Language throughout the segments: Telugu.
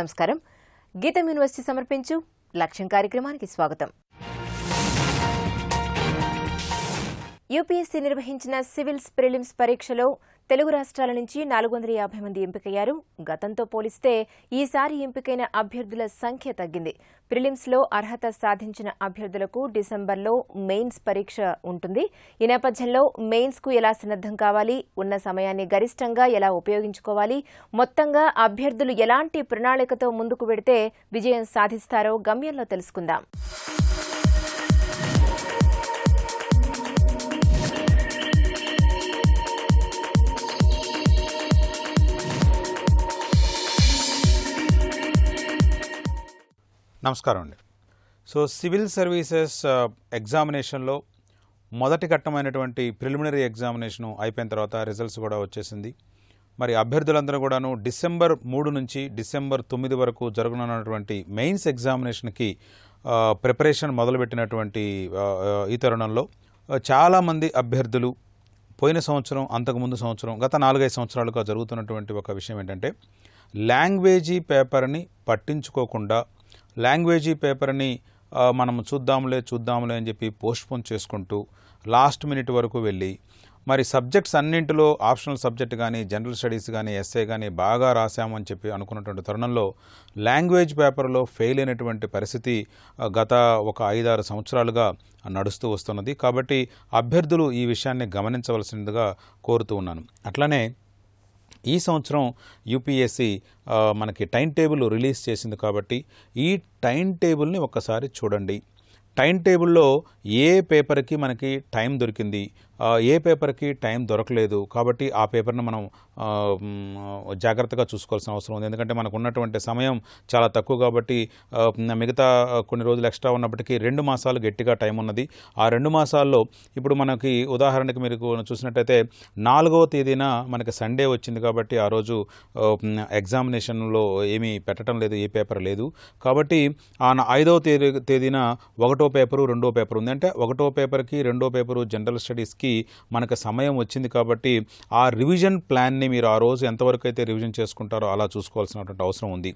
నమస్కారం. గీతం యూనివర్సిటీ సమర్పించు లక్ష్యం కార్యక్రమానికి స్వాగతం. యూపీఎస్సీ నిర్వహించిన సివిల్స్ ప్రిలిమ్స్ పరీక్షలో తెలుగు రాష్ట్రాల నుంచి 450 మంది ఎంపికయ్యారు. గతంతో పోలిస్తే ఈసారి ఎంపికైన అభ్యర్థుల సంఖ్య తగ్గింది. ప్రిలిమ్స్లో అర్హత సాధించిన అభ్యర్థులకు డిసెంబర్లో మెయిన్స్ పరీక్ష ఉంటుంది. ఈ నేపథ్యంలో మెయిన్స్కు ఎలా సన్నద్దం కావాలి, ఉన్న సమయాన్ని గరిష్టంగా ఎలా ఉపయోగించుకోవాలి, మొత్తంగా అభ్యర్థులు ఎలాంటి ప్రణాళికతో ముందుకు వెడితే విజయం సాధిస్తారో గమ్యంలో తెలుసుకుందాం. నమస్కారం అండి. సివిల్ సర్వీసెస్ ఎగ్జామినేషన్లో మొదటి ఘట్టమైనటువంటి ప్రిలిమినరీ ఎగ్జామినేషన్ అయిపోయిన తర్వాత రిజల్ట్స్ కూడా వచ్చేసింది. మరి అభ్యర్థులందరూ కూడాను డిసెంబర్ 3 నుంచి డిసెంబర్ 9 వరకు జరగనున్నటువంటి మెయిన్స్ ఎగ్జామినేషన్కి ప్రిపరేషన్ మొదలుపెట్టినటువంటి ఈ తరుణంలో చాలామంది అభ్యర్థులు పోయిన సంవత్సరం, అంతకుముందు సంవత్సరం, గత 4-5 సంవత్సరాలుగా జరుగుతున్నటువంటి ఒక విషయం ఏంటంటే లాంగ్వేజీ పేపర్ని పట్టించుకోకుండా లాంగ్వేజీ పేపర్ని మనం చూద్దాంలే అని చెప్పి పోస్ట్పోన్ చేసుకుంటూ లాస్ట్ మినిట్ వరకు వెళ్ళి మరి సబ్జెక్ట్స్ అన్నింటిలో ఆప్షనల్ సబ్జెక్ట్ కానీ, జనరల్ స్టడీస్ కానీ, ఎస్ఏ కానీ బాగా రాశామని చెప్పి అనుకున్నటువంటి తరుణంలో లాంగ్వేజ్ పేపర్లో ఫెయిల్ అయినటువంటి పరిస్థితి గత ఒక 5-6 సంవత్సరాలుగా నడుస్తూ వస్తున్నది. కాబట్టి అభ్యర్థులు ఈ విషయాన్ని గమనించవలసిందిగా కోరుతూ ఉన్నాను. అట్లనే ఈ సంవత్సరం యూపీఎస్సీ మనకి టైం టేబుల్ రిలీజ్ చేసింది. కాబట్టి ఈ టైం టేబుల్ని ఒక్కసారి చూడండి. టైం టేబుల్లో ఏ పేపర్కి మనకి టైం దొరికింది, ఏ పేపర్కి టైం దొరకలేదు. కాబట్టి ఆ పేపర్ని మనం జాగ్రత్తగా చూసుకోవాల్సిన అవసరం ఉంది. ఎందుకంటే మనకు ఉన్నటువంటి సమయం చాలా తక్కువ. కాబట్టి మిగతా కొన్ని రోజులు ఎక్స్ట్రా ఉన్నప్పటికీ 2 మాసాలు గట్టిగా టైం ఉన్నది. ఆ 2 మాసాల్లో ఇప్పుడు మనకి ఉదాహరణకి మీరు చూసినట్టయితే 4వ తేదీన మనకి సండే వచ్చింది. కాబట్టి ఆ రోజు ఎగ్జామినేషన్లో ఏమీ పెట్టడం లేదు, ఏ పేపర్ లేదు. కాబట్టి ఆ 5వ తేదీన 1వ పేపరు, 2వ పేపర్ ఉంది. అంటే 1వ పేపర్కి, 2వ పేపరు జనరల్ స్టడీస్కి మనకు సమయం వచ్చింది. కాబట్టి ఆ రివిజన్ ప్లాన్ని మీరు ఆ రోజు ఎంతవరకు అయితే రివిజన్ చేసుకుంటారో అలా చూసుకోవాల్సినటువంటి అవసరం ఉంది.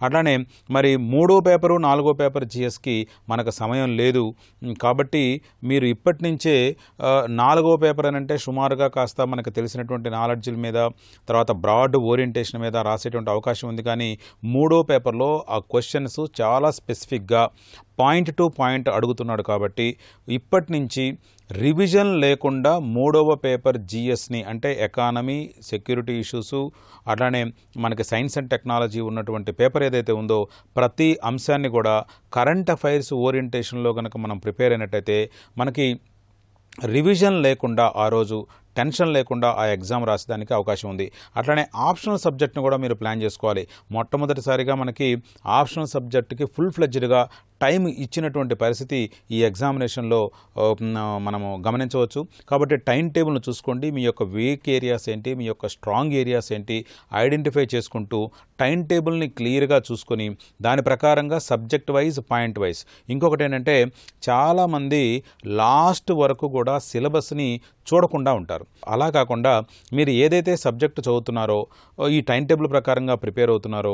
అట్లానే మరి 3వ పేపరు, 4వ పేపర్ జిఎస్కి మనకు సమయం లేదు. కాబట్టి మీరు ఇప్పటి నుంచే 4వ పేపర్ అని అంటే సుమారుగా కాస్త మనకు తెలిసినటువంటి నాలెడ్జ్ల మీద, తర్వాత బ్రాడ్ ఓరియంటేషన్ మీద రాసేటువంటి అవకాశం ఉంది. కానీ 3వ పేపర్లో ఆ క్వశ్చన్స్ చాలా స్పెసిఫిక్గా పాయింట్ టు పాయింట్ అడుగుతున్నాడు. కాబట్టి ఇప్పటి నుంచి రివిజన్ లేకుండా 3వ పేపర్ జిఎస్ని అంటే ఎకానమీ, సెక్యూరిటీ ఇష్యూసు, అట్లానే మనకి సైన్స్ అండ్ టెక్నాలజీ ఉన్నటువంటి పేపర్ ఏదైతే ఉందో ప్రతి అంశాన్ని కూడా కరెంట్ అఫైర్స్ ఓరియంటేషన్లో కనుక మనం ప్రిపేర్ అయినట్టయితే మనకి రివిజన్ లేకుండా ఆ రోజు టెన్షన్ లేకుండా ఆ ఎగ్జామ్ రాసేదానికి అవకాశం ఉంది. అట్లనే ఆప్షనల్ సబ్జెక్ట్ని కూడా మీరు ప్లాన్ చేసుకోవాలి. మొట్టమొదటిసారిగా మనకి ఆప్షనల్ సబ్జెక్ట్కి ఫుల్ ఫ్లెడ్జ్డ్గా టైం ఇచ్చినటువంటి పరిస్థితి ఈ ఎగ్జామినేషన్లో మనము గమనించవచ్చు. కాబట్టి టైం టేబుల్ను చూసుకోండి. మీ యొక్క వీక్ ఏరియాస్ ఏంటి, మీ యొక్క స్ట్రాంగ్ ఏరియాస్ ఏంటి ఐడెంటిఫై చేసుకుంటూ టైం టేబుల్ని క్లియర్గా చూసుకొని దాని ప్రకారంగా సబ్జెక్ట్ వైజ్, పాయింట్ వైజ్. ఇంకొకటి ఏంటంటే చాలామంది లాస్ట్ వరకు కూడా సిలబస్ని చూడకుండా ఉంటారు. అలా కాకుండా మీరు ఏదైతే సబ్జెక్టు చదువుతున్నారో, ఈ టైం టేబుల్ ప్రకారంగా ప్రిపేర్ అవుతున్నారో,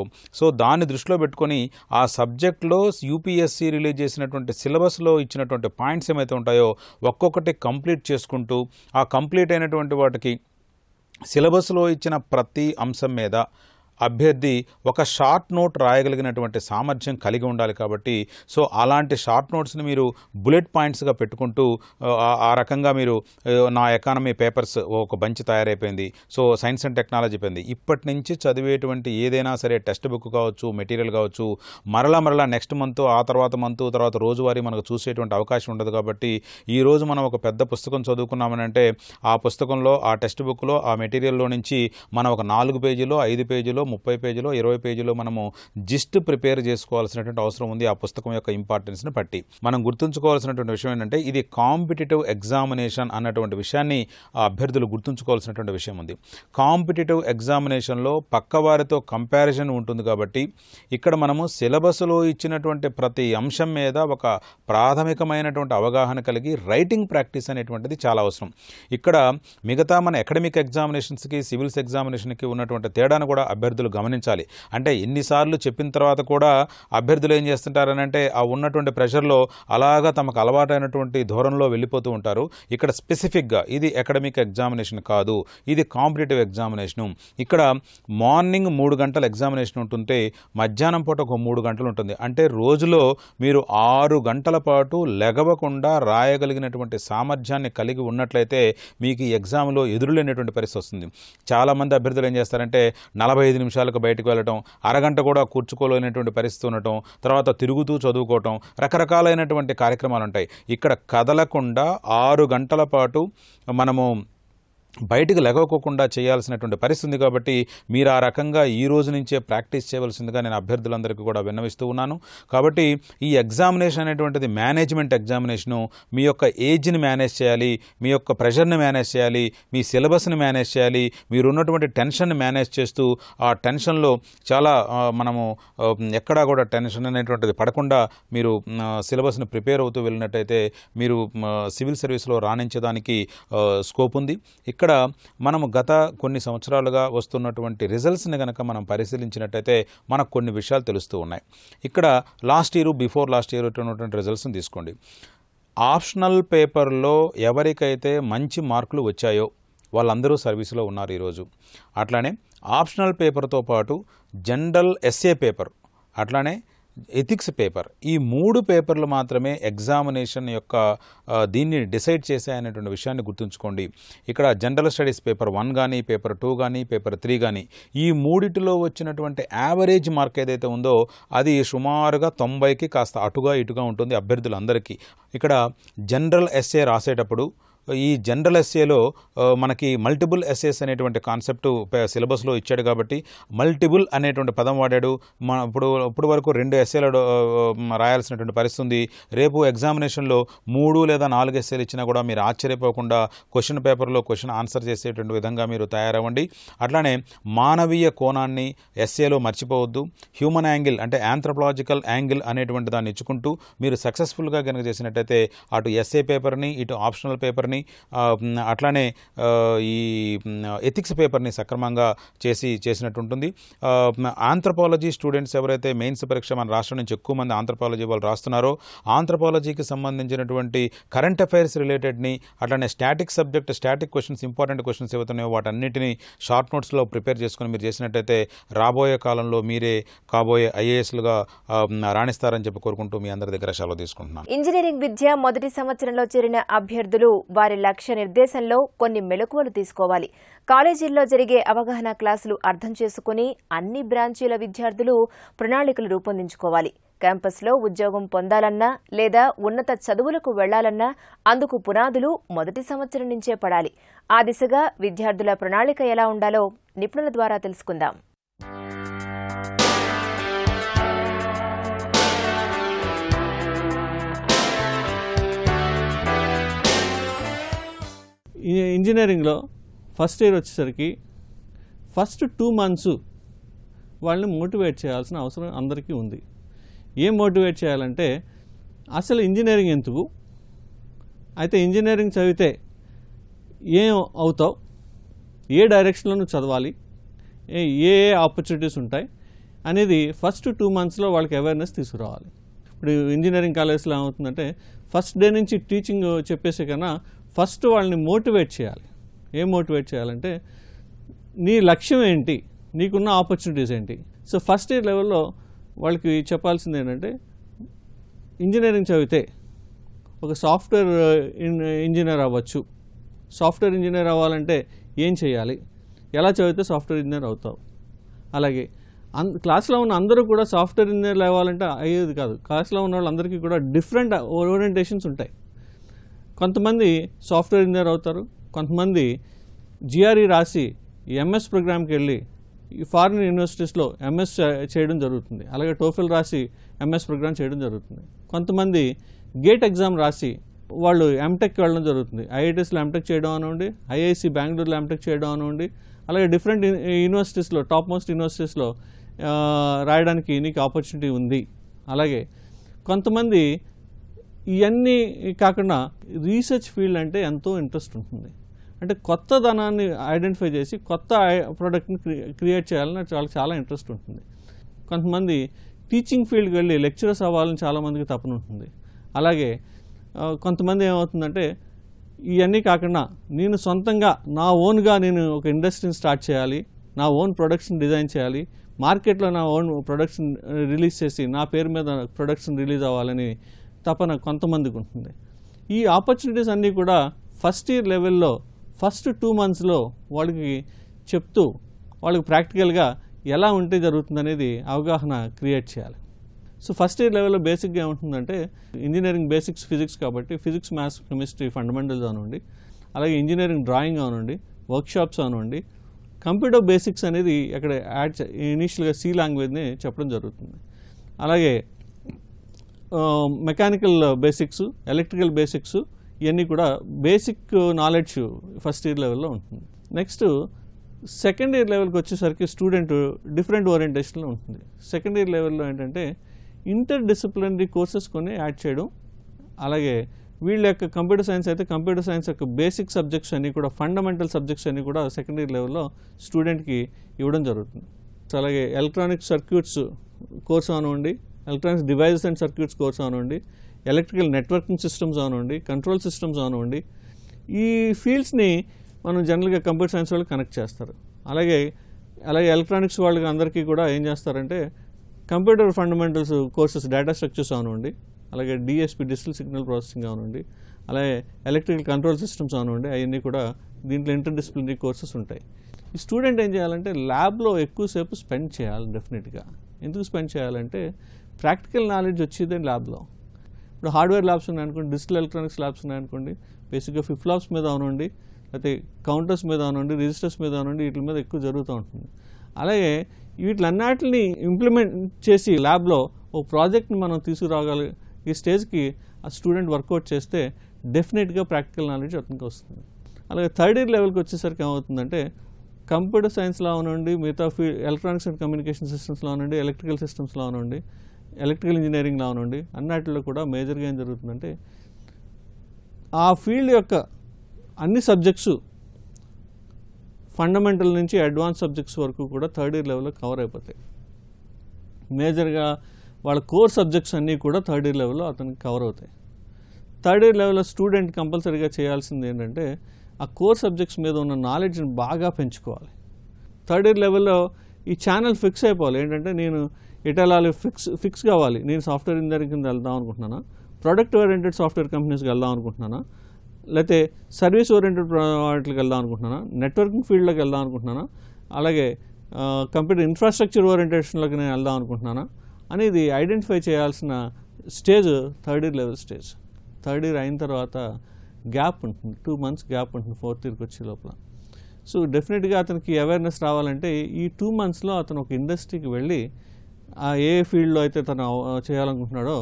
దాన్ని దృష్టిలో పెట్టుకొని ఆ సబ్జెక్ట్లో యూపీఎస్సీ రిలీజ్ చేసినటువంటి సిలబస్లో ఇచ్చినటువంటి పాయింట్స్ ఏమైతే ఉంటాయో ఒక్కొక్కటి కంప్లీట్ చేసుకుంటూ ఆ కంప్లీట్ అయినటువంటి వాటికి సిలబస్లో ఇచ్చిన ప్రతి అంశం మీద అభ్యర్థి ఒక షార్ట్ నోట్ రాయగలిగినటువంటి సామర్థ్యం కలిగి ఉండాలి. కాబట్టి అలాంటి షార్ట్ నోట్స్ని మీరు బుల్లెట్ పాయింట్స్గా పెట్టుకుంటూ ఆ రకంగా మీరు నా ఎకానమీ పేపర్స్ ఒక బంచ్ తయారైపోయింది, సైన్స్ అండ్ టెక్నాలజీ అయిపోయింది, ఇప్పటి నుంచి చదివేటువంటి ఏదైనా సరే టెక్స్ట్ బుక్ కావచ్చు, మెటీరియల్ కావచ్చు, మరలా నెక్స్ట్ మంత్, ఆ తర్వాత రోజువారీ మనకు చూసేటువంటి అవకాశం ఉండదు. కాబట్టి ఈరోజు మనం ఒక పెద్ద పుస్తకం చదువుకున్నామనంటే ఆ పుస్తకంలో, ఆ టెక్స్ట్ బుక్లో, ఆ మెటీరియల్లో నుంచి మనం ఒక 4 పేజీలో, 5 పేజీలో, 30 పేజీలో, 20 పేజీలో మనము జిస్ట్ ప్రిపేర్ చేసుకోవాల్సినటువంటి అవసరం ఉంది. ఆ పుస్తకం యొక్క ఇంపార్టెన్స్ని బట్టి మనం గుర్తుంచుకోవాల్సినటువంటి విషయం ఏంటంటే ఇది కాంపిటేటివ్ ఎగ్జామినేషన్ అన్నటువంటి విషయాన్ని ఆ అభ్యర్థులు గుర్తుంచుకోవాల్సినటువంటి విషయం ఉంది. కాంపిటేటివ్ ఎగ్జామినేషన్లో పక్కవారితో కంపారిజన్ ఉంటుంది. కాబట్టి ఇక్కడ మనము సిలబస్లో ఇచ్చినటువంటి ప్రతి అంశం మీద ఒక ప్రాథమికమైనటువంటి అవగాహన కలిగి రైటింగ్ ప్రాక్టీస్ అనేటువంటిది చాలా అవసరం. ఇక్కడ మిగతా మన అకాడమిక్ ఎగ్జామినేషన్స్కి, సివిల్స్ ఎగ్జామినేషన్కి ఉన్నటువంటి తేడాను కూడా అభ్యర్థులు అభ్యర్థులు గమనించాలి. అంటే ఎన్నిసార్లు చెప్పిన తర్వాత కూడా అభ్యర్థులు ఏం చేస్తుంటారని అంటే ఆ ఉన్నటువంటి ప్రెషర్లో అలాగా తమకు అలవాటైనటువంటి ధోరణిలో వెళ్ళిపోతూ ఉంటారు. ఇక్కడ స్పెసిఫిక్గా ఇది అకాడమిక్ ఎగ్జామినేషన్ కాదు, ఇది కాంపిటేటివ్ ఎగ్జామినేషను. ఇక్కడ మార్నింగ్ 3 గంటల ఎగ్జామినేషన్ ఉంటుంటే మధ్యాహ్నం పూట ఒక 3 గంటలు ఉంటుంది. అంటే రోజులో మీరు 6 గంటల పాటు లెగవకుండా రాయగలిగినటువంటి సామర్థ్యాన్ని కలిగి ఉన్నట్లయితే మీకు ఈ ఎగ్జామ్లో ఎదురులేనటువంటి పరిస్థితి వస్తుంది. చాలామంది అభ్యర్థులు ఏం చేస్తారంటే 45 నిమిషాలకు బయటకు వెళ్ళటం, అరగంట కూడా కూర్చుకోలేనటువంటి పరిస్థితి ఉండటం, తర్వాత తిరుగుతూ చదువుకోవటం, రకరకాలైనటువంటి కార్యక్రమాలు ఉంటాయి. ఇక్కడ కదలకుండా 6 గంటల పాటు మనము బయటికి లెగవకోకుండా చేయాల్సినటువంటి పరిస్థితి ఉంది. కాబట్టి మీరు ఆ రకంగా ఈ రోజు నుంచే ప్రాక్టీస్ చేయవలసిందిగా నేను అభ్యర్థులందరికీ కూడా విన్నవిస్తూ ఉన్నాను. కాబట్టి ఈ ఎగ్జామినేషన్ అనేటువంటిది మేనేజ్మెంట్ ఎగ్జామినేషను. మీ యొక్క ఏజ్ని మేనేజ్ చేయాలి, మీ యొక్క ప్రెషర్ని మేనేజ్ చేయాలి, మీ సిలబస్ని మేనేజ్ చేయాలి, మీరు ఉన్నటువంటి టెన్షన్ని మేనేజ్ చేస్తూ ఆ టెన్షన్లో చాలా మనము ఎక్కడా కూడా టెన్షన్ అనేటువంటిది పడకుండా మీరు సిలబస్ని ప్రిపేర్ అవుతూ వెళ్ళినట్టయితే మీరు సివిల్ సర్వీస్లో రాణించడానికి స్కోప్ ఉంది. ఇక్కడ మనము గత కొన్ని సంవత్సరాలుగా వస్తున్నటువంటి రిజల్ట్స్ని కనుక మనం పరిశీలించినట్టయితే మనకు కొన్ని విషయాలు తెలుస్తూ ఉన్నాయి. ఇక్కడ last year before last year ఉన్నటువంటి రిజల్ట్స్ని తీసుకోండి. ఆప్షనల్ పేపర్లో ఎవరికైతే మంచి మార్కులు వచ్చాయో వాళ్ళందరూ సర్వీసులో ఉన్నారు ఈరోజు. అట్లానే ఆప్షనల్ పేపర్తో పాటు జనరల్ ఎస్ఏ పేపర్, అట్లానే ఎథిక్స్ పేపర్, ఈ 3 పేపర్లు మాత్రమే ఎగ్జామినేషన్ యొక్క దీన్ని డిసైడ్ చేశాయనేటువంటి విషయాన్ని గుర్తుంచుకోండి. ఇక్కడ జనరల్ స్టడీస్ పేపర్ 1 కానీ, పేపర్ 2 కానీ, పేపర్ 3 కానీ, ఈ మూడిటిలో వచ్చినటువంటి యావరేజ్ మార్క్ ఏదైతే ఉందో అది సుమారుగా 90కి కాస్త అటుగా ఇటుగా ఉంటుంది అభ్యర్థులందరికీ. ఇక్కడ జనరల్ ఎస్ఏ రాసేటప్పుడు ఈ జనరల్ ఎస్ఏలో మనకి మల్టిపుల్ ఎస్ఏస్ అనేటువంటి కాన్సెప్ట్ సిలబస్లో ఇచ్చాడు కాబట్టి మల్టిపుల్ అనేటువంటి పదం వాడాడు. ఇప్పుడు వరకు 2 ఎస్ఏలు రాయాల్సినటువంటి పరిస్థితి ఉంది. రేపు ఎగ్జామినేషన్లో 3 లేదా 4 ఎస్ఏలు ఇచ్చినా కూడా మీరు ఆశ్చర్యపోకుండా క్వశ్చన్ పేపర్లో క్వశ్చన్ ఆన్సర్ చేసేటువంటి విధంగా మీరు తయారవ్వండి. అట్లానే మానవీయ కోణాన్ని ఎస్ఏలో మర్చిపోవద్దు. హ్యూమన్ యాంగిల్ అంటే ఆంథ్రోపాలజికల్ యాంగిల్ అనేటువంటి దాన్ని ఇచ్చుకుంటూ మీరు సక్సెస్ఫుల్గా కనుక చేసినట్టయితే అటు ఎస్ఏ పేపర్ని ఇటు ఆప్షనల్ పేపర్ని అట్లానే ఈ ఎథిక్స్ పేపర్ని సక్రమంగా చేసినట్టుంటుంది. ఆంథ్రోపాలజీ స్టూడెంట్స్ ఎవరైతే మెయిన్స్ పరీక్ష మన రాష్ట్రం నుంచి ఎక్కువ మంది ఆంథ్రోపాలజీ వాళ్ళు రాస్తున్నారో ఆంథ్రోపాలజీకి సంబంధించినటువంటి కరెంట్ అఫైర్స్ రిలేటెడ్ని అట్లానే స్టాటిక్ క్వశ్చన్స్, ఇంపార్టెంట్ క్వశ్చన్స్ ఏవైతున్నాయో వాటన్నిటిని షార్ట్ నోట్స్లో ప్రిపేర్ చేసుకుని మీరు చేసినట్టయితే రాబోయే కాలంలో మీరే కాబోయే ఐఏఎస్లుగా రాణిస్తారని చెప్పి కోరుకుంటూ మీ అందరి దగ్గర సెలవు తీసుకుంటున్నాను. ఇంజనీరింగ్ విద్య మొదటి సంవత్సరంలో చేరిన అభ్యర్థులు వారి లక్ష్య నిర్దేశంలో కొన్ని మెలకువలు తీసుకోవాలి. కాలేజీల్లో జరిగే అవగాహన క్లాసులు అర్థం చేసుకుని అన్ని బ్రాంచీల విద్యార్థులు ప్రణాళికలు రూపొందించుకోవాలి. క్యాంపస్లో ఉద్యోగం పొందాలన్నా లేదా ఉన్నత చదువులకు వెళ్లాలన్నా అందుకు పునాదులు మొదటి సంవత్సరం నుంచే పడాలి. ఆ దిశగా విద్యార్థుల ప్రణాళిక ఎలా ఉండాలో నిపుణుల ద్వారా తెలుసుకుందాం. ఇంజనీరింగ్లో ఫస్ట్ ఇయర్ వచ్చేసరికి ఫస్ట్ 2 months వాళ్ళని మోటివేట్ చేయాల్సిన అవసరం అందరికీ ఉంది. ఏం మోటివేట్ చేయాలంటే అసలు ఇంజనీరింగ్ ఎందుకు, అయితే ఇంజనీరింగ్ చదివితే ఏం అవుతావు, ఏ డైరెక్షన్లో నువ్వు చదవాలి, ఏ ఆపర్చునిటీస్ ఉంటాయి అనేది ఫస్ట్ 2 monthsలో వాళ్ళకి అవేర్నెస్ తీసుకురావాలి. ఇప్పుడు ఇంజనీరింగ్ కాలేజ్లో ఏమవుతుందంటే ఫస్ట్ డే నుంచి టీచింగ్ చెప్పేసే కన్నా ఫస్ట్ వాళ్ళని మోటివేట్ చేయాలి. ఏం మోటివేట్ చేయాలంటే నీ లక్ష్యం ఏంటి, నీకున్న ఆపర్చునిటీస్ ఏంటి. సో ఫస్ట్ ఇయర్ లెవెల్లో వాళ్ళకి చెప్పాల్సింది ఏంటంటే ఇంజనీరింగ్ చదివితే ఒక సాఫ్ట్వేర్ ఇంజనీర్ అవ్వచ్చు. సాఫ్ట్వేర్ ఇంజనీర్ అవ్వాలంటే ఏం చేయాలి, ఎలా చదివితే సాఫ్ట్వేర్ ఇంజనీర్ అవుతావు. అలాగే క్లాస్లో ఉన్న అందరూ కూడా సాఫ్ట్వేర్ ఇంజనీర్లు అవ్వాలంటే అయ్యేది కాదు. క్లాస్లో ఉన్న వాళ్ళందరికీ కూడా డిఫరెంట్ ఓరియంటేషన్స్ ఉంటాయి. కొంతమంది సాఫ్ట్వేర్ ఇంజనీర్ అవుతారు, కొంతమంది జిఆర్ఈ రాసి ఎంఎస్ ప్రోగ్రామ్కి వెళ్ళి ఈ ఫారిన్ యూనివర్సిటీస్లో ఎంఎస్ చేయడం జరుగుతుంది. అలాగే టోఫెల్ రాసి ఎంఎస్ ప్రోగ్రామ్ చేయడం జరుగుతుంది. కొంతమంది గేట్ ఎగ్జామ్ రాసి వాళ్ళు ఎంటెక్కి వెళ్ళడం జరుగుతుంది. ఐఐటీస్లో ఎంటెక్ చేయడం అనివ్వండి, ఐఐసి బెంగళూరులో ఎంటెక్ చేయడం అనివ్వండి, అలాగే డిఫరెంట్ యూనివర్సిటీస్లో టాప్ మోస్ట్ యూనివర్సిటీస్లో రాయడానికి నీకు ఆపర్చునిటీ ఉంది. అలాగే కొంతమంది ఇవన్నీ కాకుండా రీసెర్చ్ ఫీల్డ్ అంటే ఎంతో ఇంట్రెస్ట్ ఉంటుంది. అంటే కొత్త ధనాన్ని ఐడెంటిఫై చేసి కొత్త ప్రోడక్ట్ని క్రియేట్ చేయాలని వాళ్ళకి చాలా ఇంట్రెస్ట్ ఉంటుంది. కొంతమంది టీచింగ్ ఫీల్డ్కి వెళ్ళి లెక్చరర్స్ అవ్వాలని చాలామందికి తపన ఉంటుంది. అలాగే కొంతమంది ఏమవుతుందంటే ఇవన్నీ కాకుండా నేను సొంతంగా నా ఓన్గా నేను ఒక ఇండస్ట్రీని స్టార్ట్ చేయాలి, నా ఓన్ ప్రొడక్ట్స్ని డిజైన్ చేయాలి, మార్కెట్లో నా ఓన్ ప్రొడక్ట్స్ని రిలీజ్ చేసి నా పేరు మీద ప్రొడక్ట్స్ని రిలీజ్ అవ్వాలని తపన కొంతమందికి ఉంటుంది. ఈ ఆపర్చునిటీస్ అన్నీ కూడా ఫస్ట్ ఇయర్ లెవెల్లో ఫస్ట్ 2 monthsలో వాళ్ళకి చెప్తూ వాళ్ళకి ప్రాక్టికల్గా ఎలా ఉంటే జరుగుతుందనేది అవగాహన క్రియేట్ చేయాలి. సో ఫస్ట్ ఇయర్ లెవెల్లో బేసిక్గా ఏముంటుందంటే ఇంజనీరింగ్ బేసిక్స్ ఫిజిక్స్ కాబట్టి ఫిజిక్స్, మ్యాథ్స్, కెమిస్ట్రీ ఫండమెంటల్స్ అవనండి, అలాగే ఇంజనీరింగ్ డ్రాయింగ్ అవనండి, వర్క్షాప్స్ అవనండి, కంప్యూటర్ బేసిక్స్ అనేది అక్కడ ఇనీషియల్గా సి లాంగ్వేజ్ని చెప్పడం జరుగుతుంది. అలాగే మెకానికల్ బేసిక్స్, ఎలక్ట్రికల్ బేసిక్స్ ఇవన్నీ కూడా బేసిక్ నాలెడ్జ్ ఫస్ట్ ఇయర్ లెవెల్లో ఉంటుంది. నెక్స్ట్ సెకండ్ ఇయర్ లెవెల్కి వచ్చేసరికి స్టూడెంట్ డిఫరెంట్ ఓరియంటేషన్లో ఉంటుంది. సెకండ్ ఇయర్ లెవెల్లో ఏంటంటే ఇంటర్ డిసిప్లినరీ కోర్సెస్ కొన్ని యాడ్ చేయడం, అలాగే వీళ్ళ యొక్క కంప్యూటర్ సైన్స్ అయితే కంప్యూటర్ సైన్స్ యొక్క బేసిక్ సబ్జెక్ట్స్ అన్నీ కూడా ఫండమెంటల్ సబ్జెక్ట్స్ అన్నీ కూడా సెకండ్ ఇయర్ లెవెల్లో స్టూడెంట్కి ఇవ్వడం జరుగుతుంది. అలాగే ఎలక్ట్రానిక్ సర్క్యూట్స్ కోర్స్ అవనండి, electronics devices and circuits course అవనండి, ఎలక్ట్రికల్ నెట్వర్కింగ్ సిస్టమ్స్ అవనండి, కంట్రోల్ సిస్టమ్స్ అవనండి, ఈ ఫీల్డ్స్ని మనం జనరల్గా కంప్యూటర్ సైన్స్ వాళ్ళు కనెక్ట్ చేస్తారు. అలాగే ఎలక్ట్రానిక్స్ వాళ్ళకి అందరికీ కూడా ఏం చేస్తారంటే computer fundamentals courses, data structures అవనండి, అలాగే డిఎస్పి డిజిటల్ సిగ్నల్ ప్రాసెసింగ్ అవనండి, అలాగే ఎలక్ట్రికల్ కంట్రోల్ సిస్టమ్స్ అవనండి, అవన్నీ కూడా దీంట్లో ఇంటర్ డిసిప్లినరీ కోర్సెస్ ఉంటాయి. ఈ స్టూడెంట్ ఏం చేయాలంటే ల్యాబ్లో ఎక్కువసేపు స్పెండ్ చేయాలి. డెఫినెట్గా ఎందుకు స్పెండ్ చేయాలంటే ప్రాక్టికల్ నాలెడ్జ్ వచ్చేదే ల్యాబ్లో. ఇప్పుడు హార్డ్వేర్ ల్యాబ్స్ ఉన్నాయనుకోండి, డిజిటల్ ఎలక్ట్రానిక్స్ ల్యాబ్స్ ఉన్నాయనుకోండి, బేసిక్గా ఫ్లిప్ ఫ్లాప్స్ మీద అవనండి, లేకపోతే కౌంటర్స్ మీద అవనండి, రిజిస్టర్స్ మీద అవనండి, వీటి మీద ఎక్కువ జరుగుతూ ఉంటుంది. అలాగే వీటిలన్నిటిని ఇంప్లిమెంట్ చేసి ల్యాబ్లో ఒక ప్రాజెక్ట్ని మనం తీసుకురాగలి ఈ స్టేజ్కి ఆ స్టూడెంట్ వర్కౌట్ చేస్తే డెఫినెట్గా ప్రాక్టికల్ నాలెడ్జ్ అతనికి వస్తుంది. అలాగే థర్డ్ ఇయర్ లెవెల్కి వచ్చేసరికి ఏమవుతుందంటే కంప్యూటర్ సైన్స్లో అవనండి, మిగతా ఎలక్ట్రానిక్స్ అండ్ కమ్యూనికేషన్ సిస్టమ్స్లో అవనండి, ఎలక్ట్రికల్ సిస్టమ్స్లో అవనండి, ఎలక్ట్రికల్ ఇంజనీరింగ్లో అవనండి, అన్నిటిలో కూడా మేజర్గా ఏం జరుగుతుందంటే ఆ ఫీల్డ్ యొక్క అన్ని సబ్జెక్ట్స్ ఫండమెంటల్ నుంచి అడ్వాన్స్ సబ్జెక్ట్స్ వరకు కూడా థర్డ్ ఇయర్ లెవెల్లో కవర్ అయిపోతాయి. మేజర్గా వాళ్ళ కోర్ సబ్జెక్ట్స్ అన్నీ కూడా థర్డ్ ఇయర్ లెవెల్లో అతనికి కవర్ అవుతాయి. థర్డ్ ఇయర్ లెవెల్లో స్టూడెంట్ కంపల్సరీగా చేయాల్సింది ఏంటంటే ఆ కోర్ సబ్జెక్ట్స్ మీద ఉన్న నాలెడ్జ్ని బాగా పెంచుకోవాలి. థర్డ్ ఇయర్ లెవెల్లో ఈ ఛానల్ ఫిక్స్ అయిపోవాలి. ఏంటంటే నేను ఇటలాలి ఫిక్స్ కావాలి. నేను సాఫ్ట్వేర్ ఇంజనీరింగ్ కింద వెళ్దాం అనుకుంటున్నానా, ప్రొడక్ట్ ఓరియంటెడ్ సాఫ్ట్వేర్ కంపెనీస్కి వెళ్దాం అనుకుంటున్నానా, లేకపోతే సర్వీస్ ఓరియంటెడ్ వాటికి వెళ్దాం అనుకుంటున్నానా, నెట్వర్కింగ్ ఫీల్డ్లోకి వెళ్దాం అనుకుంటున్నానా, అలాగే కంప్యూటర్ ఇన్ఫ్రాస్ట్రక్చర్ ఓరియంటేషన్లోకి నేను వెళ్దాం అనుకుంటున్నానా అనేది ఐడెంటిఫై చేయాల్సిన stage third year level stage. Third year అయిన తర్వాత గ్యాప్ ఉంటుంది, 2 months గ్యాప్ ఉంటుంది ఫోర్త్ ఇయర్కి వచ్చే లోపల. సో డెఫినెట్గా అతనికి అవేర్నెస్ రావాలంటే ఈ 2 monthsలో అతను ఒక ఇండస్ట్రీకి వెళ్ళి ఏ ఫీల్డ్లో అయితే తను చేయాలనుకుంటున్నాడో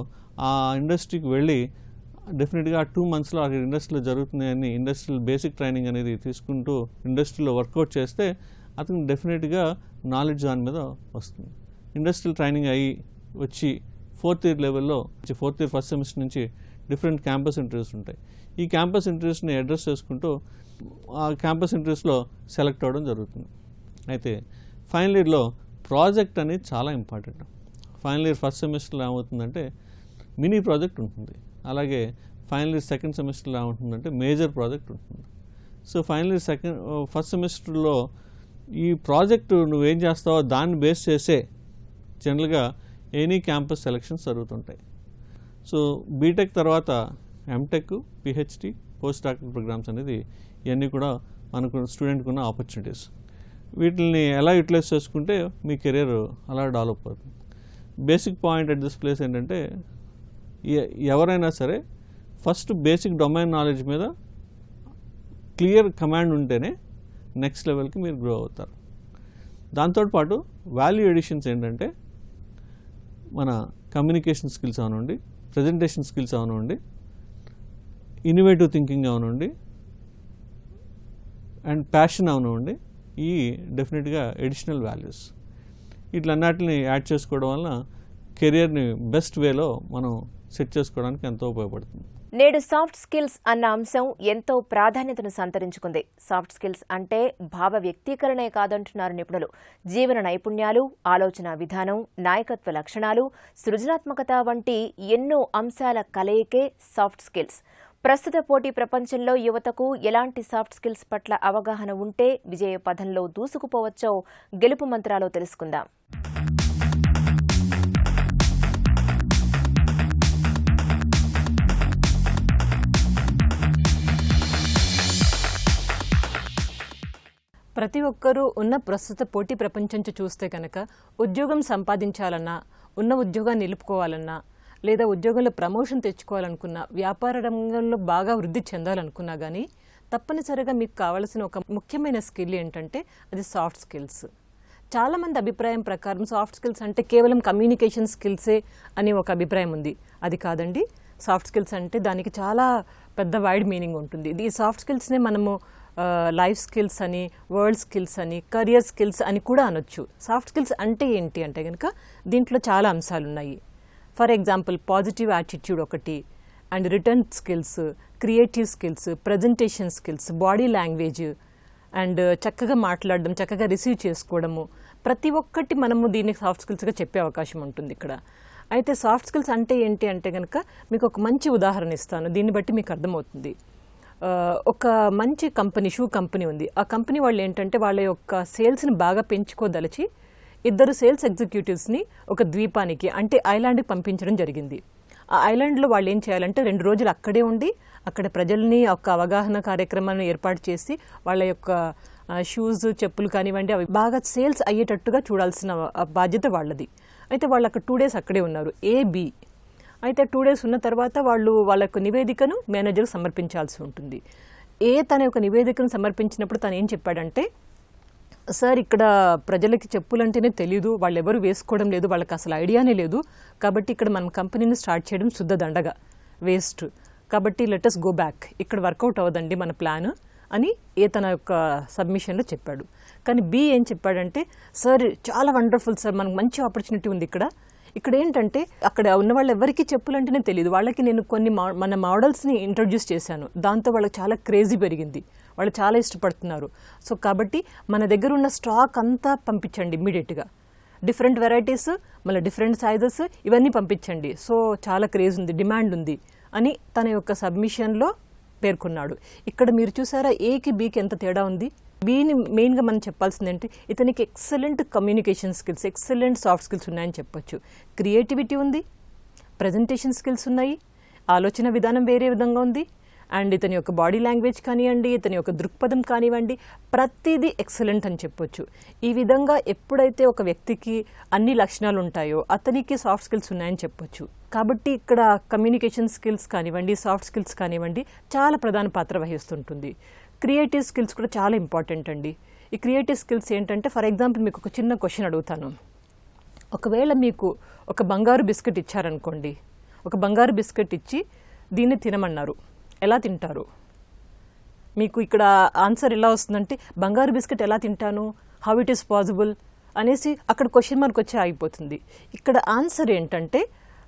ఆ ఇండస్ట్రీకి వెళ్ళి డెఫినెట్గా 2 monthsలో అక్కడ ఇండస్ట్రీలో జరుగుతున్నాయని ఇండస్ట్రియల్ బేసిక్ ట్రైనింగ్ అనేది తీసుకుంటూ ఇండస్ట్రీలో వర్కౌట్ చేస్తే అతనికి డెఫినెట్గా నాలెడ్జ్ దాని మీద వస్తుంది. ఇండస్ట్రియల్ ట్రైనింగ్ అయ్యి వచ్చి ఫోర్త్ ఇయర్ లెవెల్లో ఫోర్త్ ఇయర్ ఫస్ట్ సెమిస్టర్ నుంచి డిఫరెంట్ క్యాంపస్ ఇంటర్వ్యూస్ ఉంటాయి. ఈ క్యాంపస్ ఇంటర్వ్యూస్ని అడ్రస్ చేసుకుంటూ ఆ క్యాంపస్ ఇంటర్వ్యూస్లో సెలెక్ట్ అవ్వడం జరుగుతుంది. అయితే ఫైనల్ ఇయర్లో ప్రాజెక్ట్ అనేది చాలా ఇంపార్టెంట్. ఫైనల్ ఇయర్ ఫస్ట్ సెమిస్టర్లో ఏమవుతుందంటే మినీ ప్రాజెక్ట్ ఉంటుంది, అలాగే ఫైనల్ ఇయర్ సెకండ్ సెమిస్టర్లో ఏమవుతుందంటే మేజర్ ప్రాజెక్ట్ ఉంటుంది. సో ఫైనల్ ఇయర్ ఫస్ట్ సెమిస్టర్లో ఈ ప్రాజెక్టు నువ్వేం చేస్తావో దాన్ని బేస్ చేసే జనరల్గా ఎనీ క్యాంపస్ సెలక్షన్స్ జరుగుతుంటాయి. సో బీటెక్ తర్వాత MTech, PhD, post doctoral programmes అనేది ఇవన్నీ కూడా మనకు స్టూడెంట్కి ఉన్న ఆపర్చునిటీస్. వీటిని ఎలా యూటిలైజ్ చేసుకుంటే మీ కెరీర్ అలా డెవలప్ అవుతుంది. Basic point at this place ఏంటంటే ఎవరైనా సరే ఫస్ట్ బేసిక్ డొమైన్ నాలెడ్జ్ మీద క్లియర్ కమాండ్ ఉంటేనే నెక్స్ట్ లెవెల్కి మీరు గ్రో అవుతారు. దాంతోపాటు వాల్యూ ఎడిషన్స్ ఏంటంటే మన కమ్యూనికేషన్ స్కిల్స్ అవనండి, ప్రజెంటేషన్ స్కిల్స్ అవనండి, ఇన్నోవేటివ్ థింకింగ్ అవనండి, అండ్ ప్యాషన్ అవనండి, ఈ డెఫినెట్గా ఎడిషనల్ వాల్యూస్. వీటిలన్నిటిని యాడ్ చేసుకోవడం వల్ల కెరియర్ని బెస్ట్ వేలో మనం సెట్ చేసుకోవడానికి ఎంతో ఉపయోగపడుతుంది. నేడు సాఫ్ట్ స్కిల్స్ అన్న అంశం ఎంతో ప్రాధాన్యతను సంతరించుకుంది. సాఫ్ట్ స్కిల్స్ అంటే భావ వ్యక్తీకరణే కాదంటున్నారు నిపుణులు. జీవన నైపుణ్యాలు, ఆలోచన విధానం, నాయకత్వ లక్షణాలు, సృజనాత్మకత వంటి ఎన్నో అంశాల కలయికే సాఫ్ట్ స్కిల్స్. ప్రస్తుత పోటీ ప్రపంచంలో యువతకు ఎలాంటి సాఫ్ట్ స్కిల్స్ పట్ల అవగాహన ఉంటే విజయ పథంలో దూసుకుపోవచ్చో గెలుపు మంత్రాలో తెలుసుకుందాం. ప్రతి ఒక్కరూ ఉన్న ప్రస్తుత పోటీ ప్రపంచం చూస్తే కనుక ఉద్యోగం సంపాదించాలన్నా, ఉన్న ఉద్యోగాన్ని నిలుపుకోవాలన్నా, లేదా ఉద్యోగంలో ప్రమోషన్ తెచ్చుకోవాలనుకున్నా, వ్యాపార రంగంలో బాగా వృద్ధి చెందాలనుకున్నా కానీ తప్పనిసరిగా మీకు కావాల్సిన ఒక ముఖ్యమైన స్కిల్ ఏంటంటే అది సాఫ్ట్ స్కిల్స్. చాలామంది అభిప్రాయం ప్రకారం సాఫ్ట్ స్కిల్స్ అంటే కేవలం కమ్యూనికేషన్ స్కిల్సే అని ఒక అభిప్రాయం ఉంది. అది కాదండి. సాఫ్ట్ స్కిల్స్ అంటే దానికి చాలా పెద్ద వైడ్ మీనింగ్ ఉంటుంది. ఈ సాఫ్ట్ స్కిల్స్నే మనము లైఫ్ స్కిల్స్ అని, వరల్డ్ స్కిల్స్ అని, కెరియర్ స్కిల్స్ అని కూడా అనొచ్చు. సాఫ్ట్ స్కిల్స్ అంటే ఏంటి అంటే కనుక దీంట్లో చాలా అంశాలు ఉన్నాయి. ఫర్ ఎగ్జాంపుల్ పాజిటివ్ యాటిట్యూడ్ ఒకటి, and return skills, creative skills, presentation skills, body language, and చక్కగా మాట్లాడడం, చక్కగా రిసీవ్ చేసుకోవడము, ప్రతి ఒక్కటి మనము దీన్ని సాఫ్ట్ స్కిల్స్గా చెప్పే అవకాశం ఉంటుంది ఇక్కడ. అయితే సాఫ్ట్ స్కిల్స్ అంటే ఏంటి అంటే కనుక మీకు ఒక మంచి ఉదాహరణ ఇస్తాను. దీన్ని బట్టి మీకు అర్థమవుతుంది. ఒక మంచి కంపెనీ, షూ కంపెనీ ఉంది. ఆ కంపెనీ వాళ్ళు ఏంటంటే వాళ్ళ యొక్క సేల్స్ని బాగా పెంచుకోదలిచి 2 సేల్స్ ఎగ్జిక్యూటివ్స్ని ఒక ద్వీపానికి అంటే ఐలాండ్కి పంపించడం జరిగింది. ఆ ఐలాండ్లో వాళ్ళు ఏం చేయాలంటే 2 రోజులు అక్కడే ఉండి అక్కడ ప్రజల్ని ఒక అవగాహన కార్యక్రమాన్ని ఏర్పాటు చేసి వాళ్ళ యొక్క షూస్, చెప్పులు కానివ్వండి అవి బాగా సేల్స్ అయ్యేటట్టుగా చూడాల్సిన బాధ్యత వాళ్ళది. అయితే వాళ్ళు అక్కడ 2 డేస్ అక్కడే ఉన్నారు, AB. అయితే 2 డేస్ ఉన్న తర్వాత వాళ్ళు వాళ్ళ యొక్క నివేదికను మేనేజర్కి సమర్పించాల్సి ఉంటుంది. తన యొక్క నివేదికను సమర్పించినప్పుడు తను ఏం చెప్పాడంటే, సార్ ఇక్కడ ప్రజలకి చెప్పులంటేనే తెలీదు, వాళ్ళు ఎవరు వేసుకోవడం లేదు, వాళ్ళకి అసలు ఐడియానే లేదు, కాబట్టి ఇక్కడ మనం కంపెనీని స్టార్ట్ చేయడం శుద్ధ దండగా, వేస్ట్, కాబట్టి లెటస్ గో బ్యాక్, ఇక్కడ వర్కౌట్ అవ్వదండి మన ప్లాన్ అని తన యొక్క సబ్మిషన్లో చెప్పాడు. కానీ B ఏం చెప్పాడంటే, సార్ చాలా వండర్ఫుల్ సార్, మనకు మంచి ఆపర్చునిటీ ఉంది ఇక్కడ ఏంటంటే అక్కడ ఉన్న వాళ్ళు ఎవరికి చెప్పులంటేనే తెలియదు, వాళ్ళకి నేను కొన్ని మన మోడల్స్ని ఇంట్రడ్యూస్ చేశాను, దాంతో వాళ్ళకి చాలా క్రేజీ పెరిగింది, వాళ్ళు చాలా ఇష్టపడుతున్నారు. సో కాబట్టి మన దగ్గర ఉన్న స్టాక్ అంతా పంపించండి ఇమ్మీడియట్గా, డిఫరెంట్ వెరైటీస్, మళ్ళీ డిఫరెంట్ సైజెస్ ఇవన్నీ పంపించండి, సో చాలా క్రేజ్ ఉంది, డిమాండ్ ఉంది అని తన యొక్క సబ్మిషన్లో పేర్కొన్నాడు. ఇక్కడ మీరు చూసారా Aకి Bకి ఎంత తేడా ఉంది. Bని మెయిన్గా మనం చెప్పాల్సింది ఏంటి, ఇతనికి excellent communication skills, excellent soft skills ఉన్నాయని చెప్పొచ్చు. క్రియేటివిటీ ఉంది, ప్రజెంటేషన్ స్కిల్స్ ఉన్నాయి, ఆలోచన విధానం వేరే విధంగా ఉంది, అండ్ ఇతని యొక్క బాడీ లాంగ్వేజ్ కానివ్వండి, ఇతని యొక్క దృక్పథం కానివ్వండి, ప్రతిదీ ఎక్సలెంట్ అని చెప్పొచ్చు. ఈ విధంగా ఎప్పుడైతే ఒక వ్యక్తికి అన్ని లక్షణాలు ఉంటాయో అతనికి సాఫ్ట్ స్కిల్స్ ఉన్నాయని చెప్పొచ్చు. కాబట్టి ఇక్కడ కమ్యూనికేషన్ స్కిల్స్ కానివ్వండి, సాఫ్ట్ స్కిల్స్ కానివ్వండి చాలా ప్రధాన పాత్ర వహిస్తుంటుంది. క్రియేటివ్ స్కిల్స్ కూడా చాలా ఇంపార్టెంట్ అండి. ఈ క్రియేటివ్ స్కిల్స్ ఏంటంటే, ఫర్ ఎగ్జాంపుల్ మీకు ఒక చిన్న క్వశ్చన్ అడుగుతాను. ఒకవేళ మీకు ఒక బంగారు బిస్కెట్ ఇచ్చారనుకోండి, ఒక బంగారు బిస్కెట్ ఇచ్చి దీన్ని తినమన్నారు, ఎలా తింటారు? మీకు ఇక్కడ ఆన్సర్ ఎలా వస్తుందంటే, బంగారు బిస్కెట్ ఎలా తింటాను, హౌ ఇట్ ఈస్ పాసిబుల్ అనేసి అక్కడ క్వశ్చన్ మార్క్ వచ్చి ఆగిపోతుంది. ఇక్కడ ఆన్సర్ ఏంటంటే,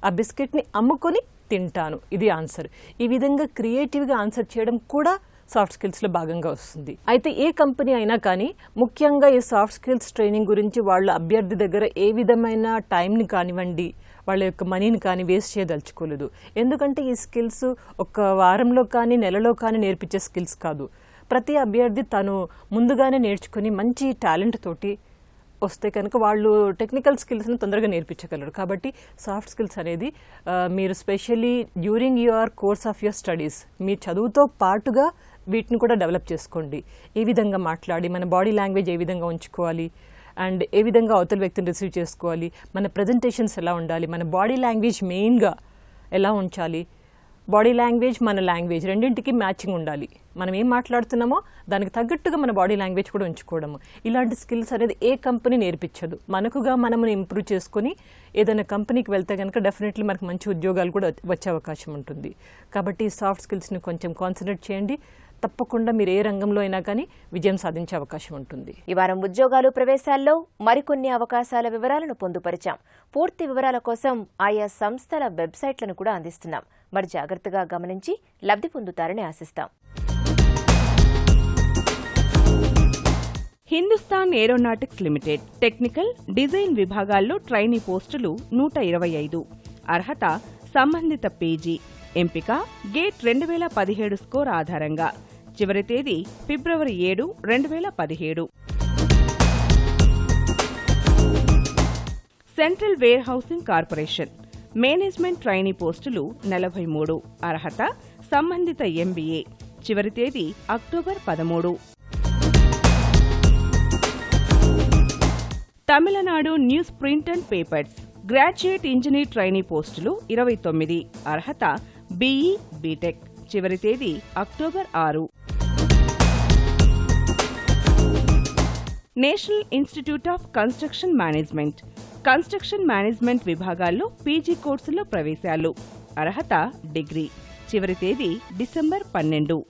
ఆ బిస్కెట్ని అమ్ముకొని తింటాను, ఇది ఆన్సర్. ఈ విధంగా క్రియేటివ్గా ఆన్సర్ చేయడం కూడా సాఫ్ట్ స్కిల్స్లో భాగంగా వస్తుంది. అయితే ఏ కంపెనీ అయినా కానీ ముఖ్యంగా ఈ సాఫ్ట్ స్కిల్స్ ట్రైనింగ్ గురించి వాళ్ళ అభ్యర్థి దగ్గర ఏ విధమైన టైంని కానివ్వండి, వాళ్ళ యొక్క మనీని కానీ వేస్ట్ చేయదలుచుకోలేదు. ఎందుకంటే ఈ స్కిల్స్ ఒక వారంలో కానీ నెలలో కానీ నేర్పించే స్కిల్స్ కాదు. ప్రతి అభ్యర్థి తను ముందుగానే నేర్చుకుని మంచి టాలెంట్ తోటి వస్తే కనుక వాళ్ళు టెక్నికల్ స్కిల్స్ని తొందరగా నేర్పించగలరు. కాబట్టి సాఫ్ట్ స్కిల్స్ అనేది మీరు specially during your course of your studies మీ చదువుతో పాటుగా వీటిని కూడా డెవలప్ చేసుకోండి. ఏ విధంగా మాట్లాడి, మన బాడీ లాంగ్వేజ్ ఏ విధంగా ఉంచుకోవాలి, అండ్ ఏ విధంగా అవతల వ్యక్తిని రిసీవ్ చేసుకోవాలి, మన ప్రజెంటేషన్స్ ఎలా ఉండాలి, మన బాడీ లాంగ్వేజ్ మెయిన్గా ఎలా ఉంచాలి, బాడీ లాంగ్వేజ్ మన లాంగ్వేజ్ రెండింటికి మ్యాచింగ్ ఉండాలి. మనం ఏం మాట్లాడుతున్నామో దానికి తగ్గట్టుగా మన బాడీ లాంగ్వేజ్ కూడా ఉంచుకోవడము. ఇలాంటి స్కిల్స్ అనేది ఏ కంపెనీ నేర్పించదు. మనకుగా మనము ఇంప్రూవ్ చేసుకొని ఏదైనా కంపెనీకి వెళ్తే కనుక డెఫినెట్లీ మనకు మంచి ఉద్యోగాలు కూడా వచ్చే అవకాశం ఉంటుంది. కాబట్టి ఈ సాఫ్ట్ స్కిల్స్ని కొంచెం కాన్సన్ట్రేట్ చేయండి. తప్పకుండా మీరు ఏ రంగంలో అయినా కానీ విజయం సాధించే అవకాశం ఉంటుంది. ఈ వారం ఉద్యోగాలు, ప్రవేశాల్లో మరికొన్ని అవకాశాల వివరాలను పొందుపరిచాం. పూర్తి వివరాల కోసం ఆయా సంస్థల వెబ్సైట్లను కూడా అందిస్తున్నాం. మరి జాగ్రత్తగా గమనించి లబ్ధి పొందుతారని ఆశిస్తాం. Hindustan Aeronautics Limited technical, design విభాగాల్లో ట్రైనీ పోస్టులు 125. అర్హత సంబంధిత పీజీ. ఎంపిక గేట్ 2017 స్కోర్ ఆధారంగా. చివరి తేదీ ఫిబ్రవరి 7, 2017. Central warehousing corporation management trainee పోస్టులు 43. అర్హత సంబంధిత ఎంబీఏ. చివరి తేదీ October 13. Tamil Nadu newsprint and papers graduate engineer trainee పోస్టులు 29. అర్హత బీఈ, బీటెక్. చివరి తేదీ October 6. National institute of construction management construction management విభాగాల్లో పీజీ కోర్సుల్లో ప్రవేశాలు. అర్హత డిగ్రీ. చివరి తేదీ December 12.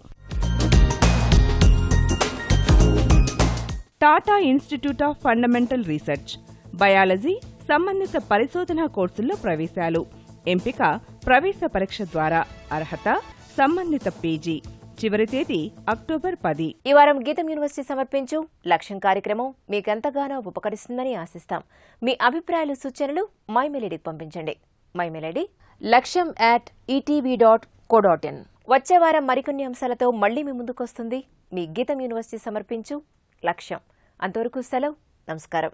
Tata institute of fundamental research biology సంబంధిత పరిశోధనా కోర్సుల్లో ప్రవేశాలు. ఎంపిక ప్రవేశ పరీక్ష ద్వారా. అర్హత సంబంధిత పీజీ. చివరి తేదీ అక్టోబర్ 10. ఈ వారం గీతం యూనివర్సిటీ సమర్పించు లక్ష్యం కార్యక్రమం మీకెంతగానో ఉపకరిస్తుందని ఆశిస్తాం. మీ అభిప్రాయాలు, సూచనలు మైమెయిల్కి పంపించండి. మైమెయిల్ లక్ష్యం@etv.co.in. వచ్చే వారం మరికొన్ని అంశాలతో మళ్లీ మీ ముందుకొస్తుంది మీ గీతం యూనివర్సిటీ సమర్పించు లక్ష్యం. అంతవరకు సెలవు. నమస్కారం.